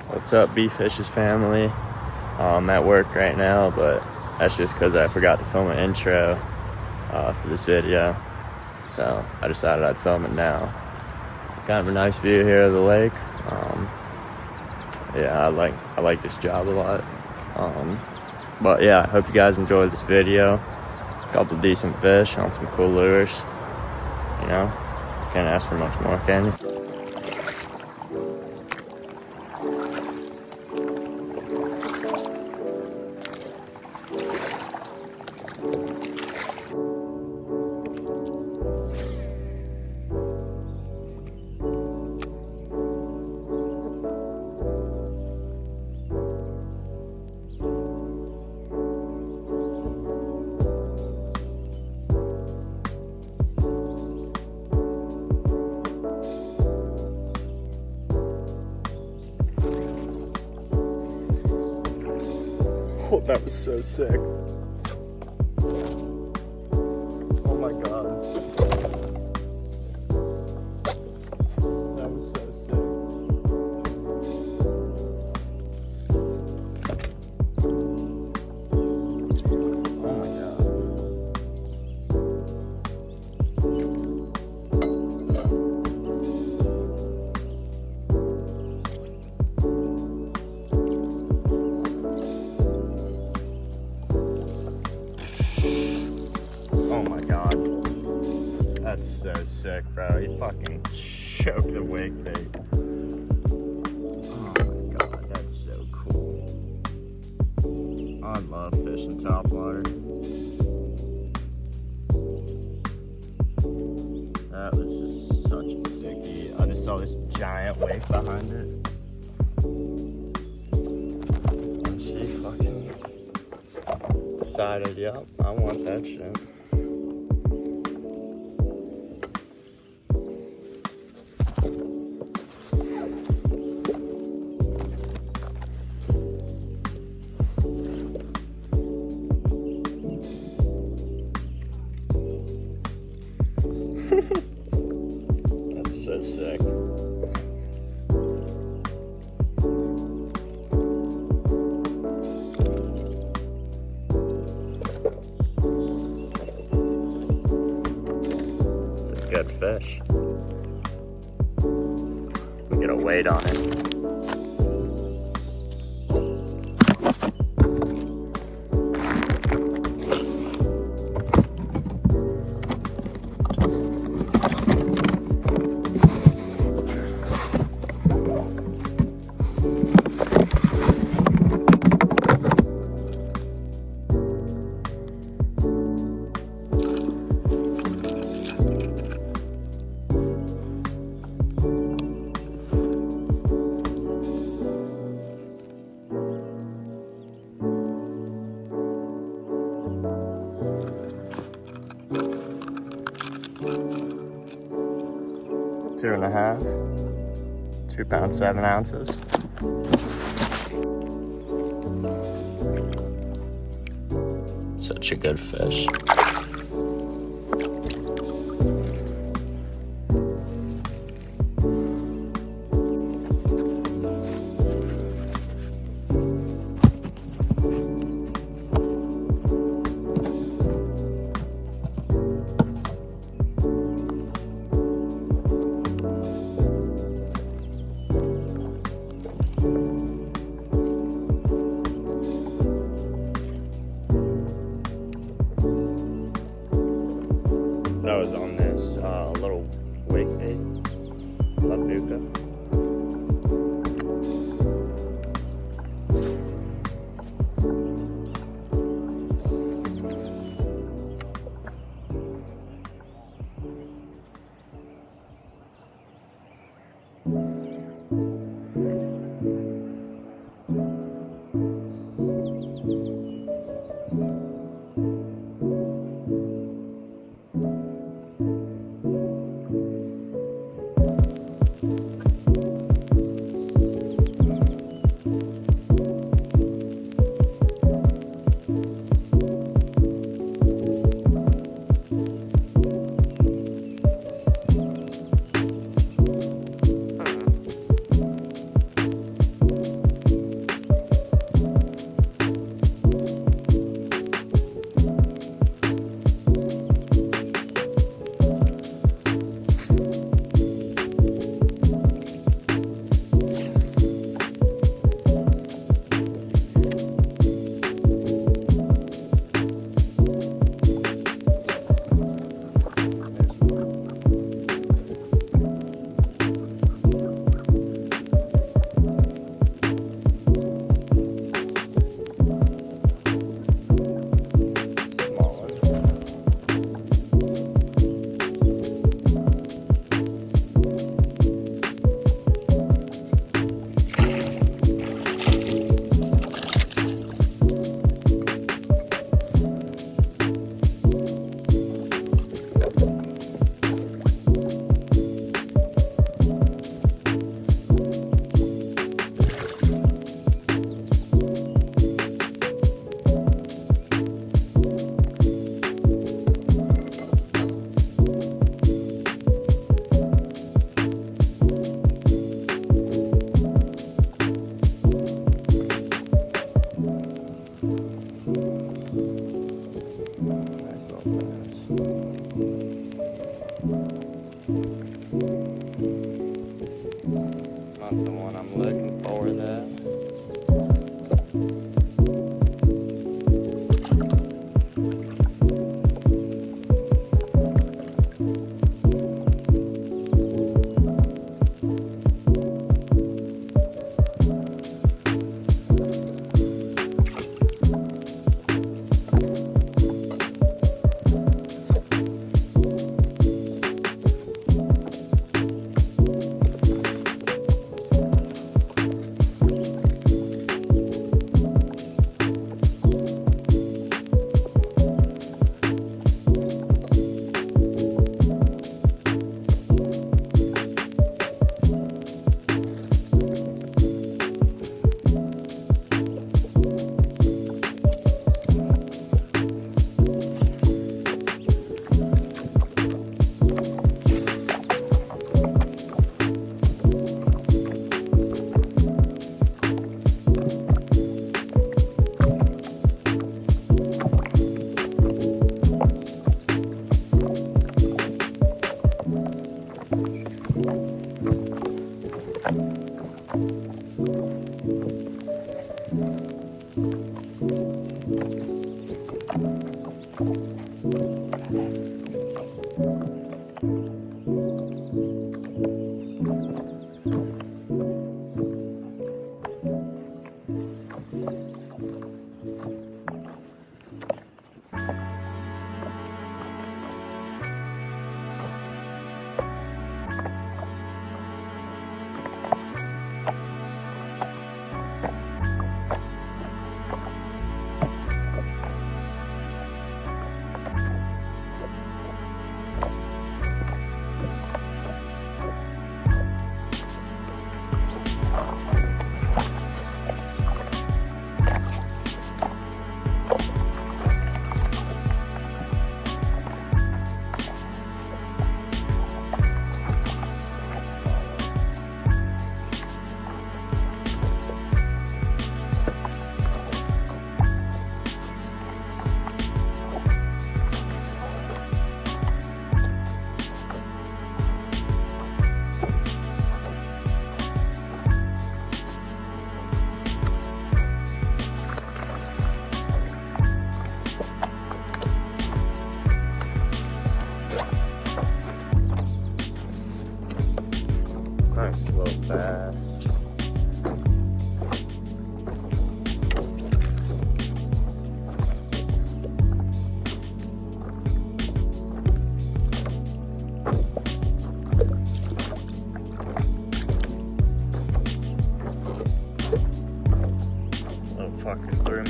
What's up, B-Fish's family? I'm at work right now, but that's just because I forgot to film an intro for this video. So I decided I'd film it now. Kind of a nice view here of the lake. Yeah, I like this job a lot. But yeah, I hope you guys enjoyed this video. A couple decent fish on some cool lures. You know, can't ask for much more, can you? Oh, that was so sick. Oh my god. That was so sick. Oh my god. Oh my god. That's so sick, bro. He fucking choked the wake bait. Oh my god, that's so cool. I love fishing topwater. That was just such a sick eat. I just saw this giant wake behind it. And she fucking decided, yep, I want that shit. That's so sick. It's a good fish. We get a weight on it. Two and a half, 2 pounds, 7 ounces. Such a good fish.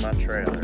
my trailer.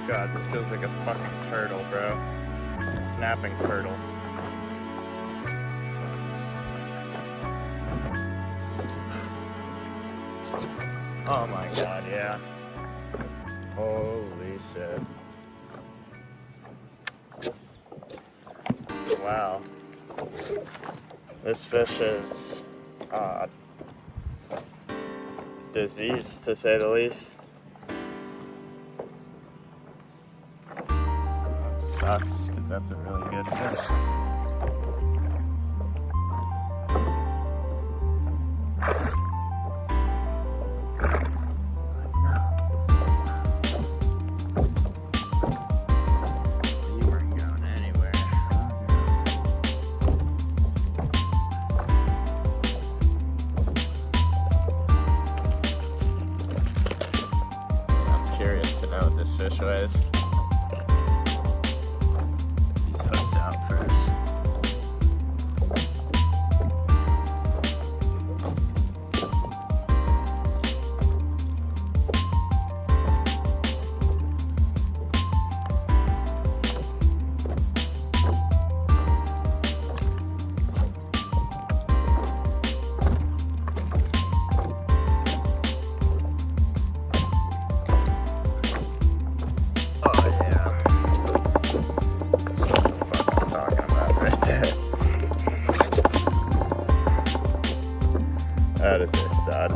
God, this feels like a fucking turtle, bro. Snapping turtle. Oh my god, yeah. Holy shit. Wow. This fish is diseased, to say the least. Sucks, because that's a really good fish. You weren't going anywhere. I'm curious to know what this fish weighs. Out first. That is a stud.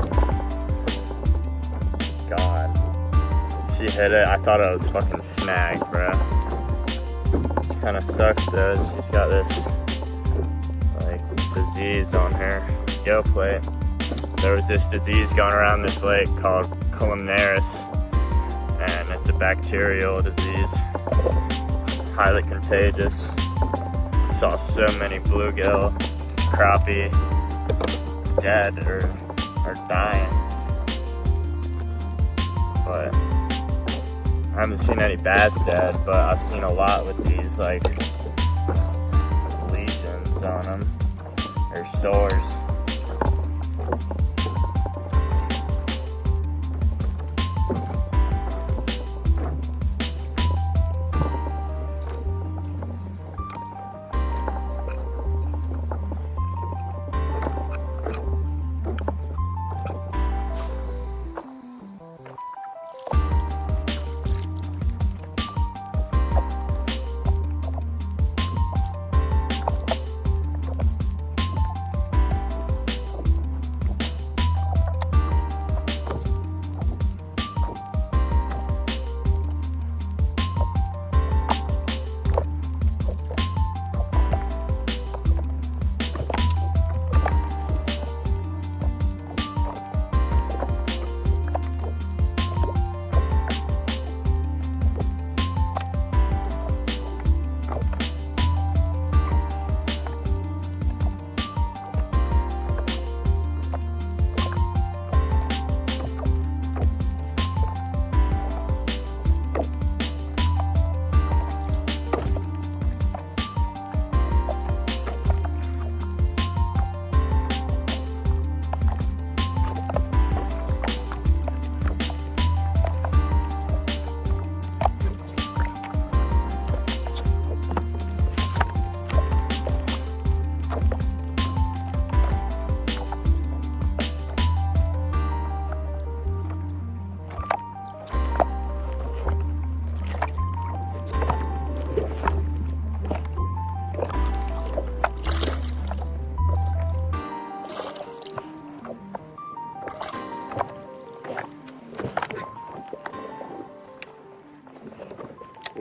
God. She hit it. I thought it was fucking snagged, bro. It kind of sucks though. She's got this like disease on her gill plate. There was this disease going around this lake called columnaris, and it's a bacterial disease. It's highly contagious. Saw so many bluegill, crappie dead or dying, but I haven't seen any bass dead, but I've seen a lot with these like lesions on them or sores.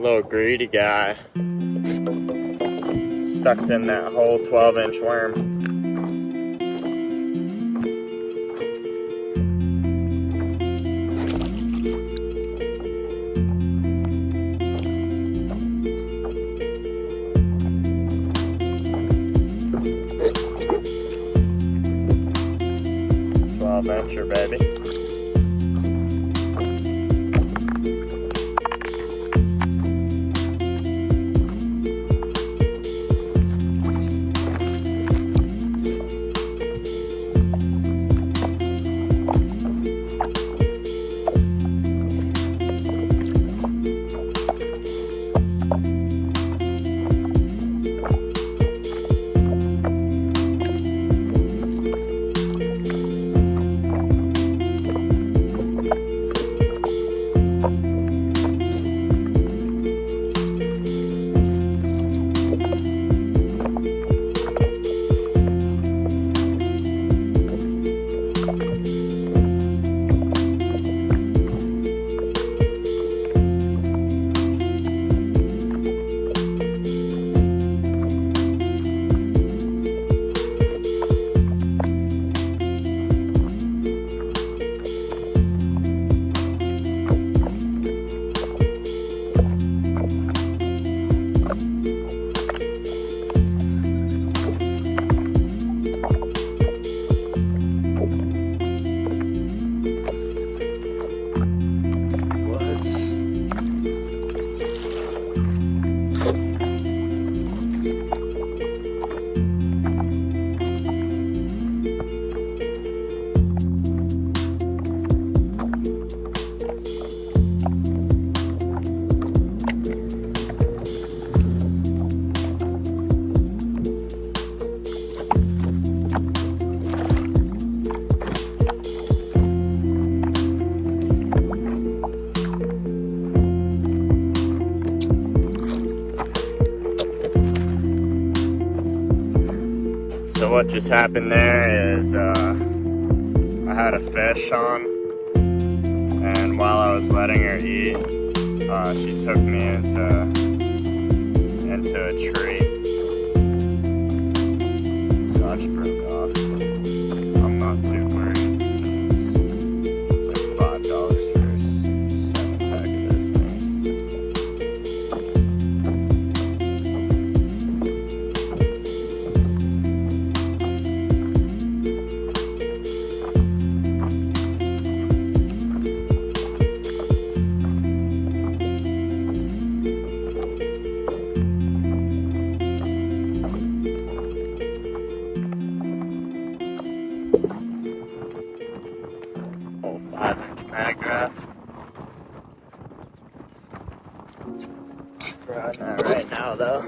Little greedy guy. Sucked in that whole 12-inch worm. Venture, baby. So what just happened there is I had a fish on, and while I was letting her eat, she took me into a tree. So I just broke off. I'm not too worried. It's like $5 for a 7-pack of this thing. Whole 5-inch maggrass. Throwing that right now though.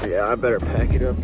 Yeah, I better pack it up.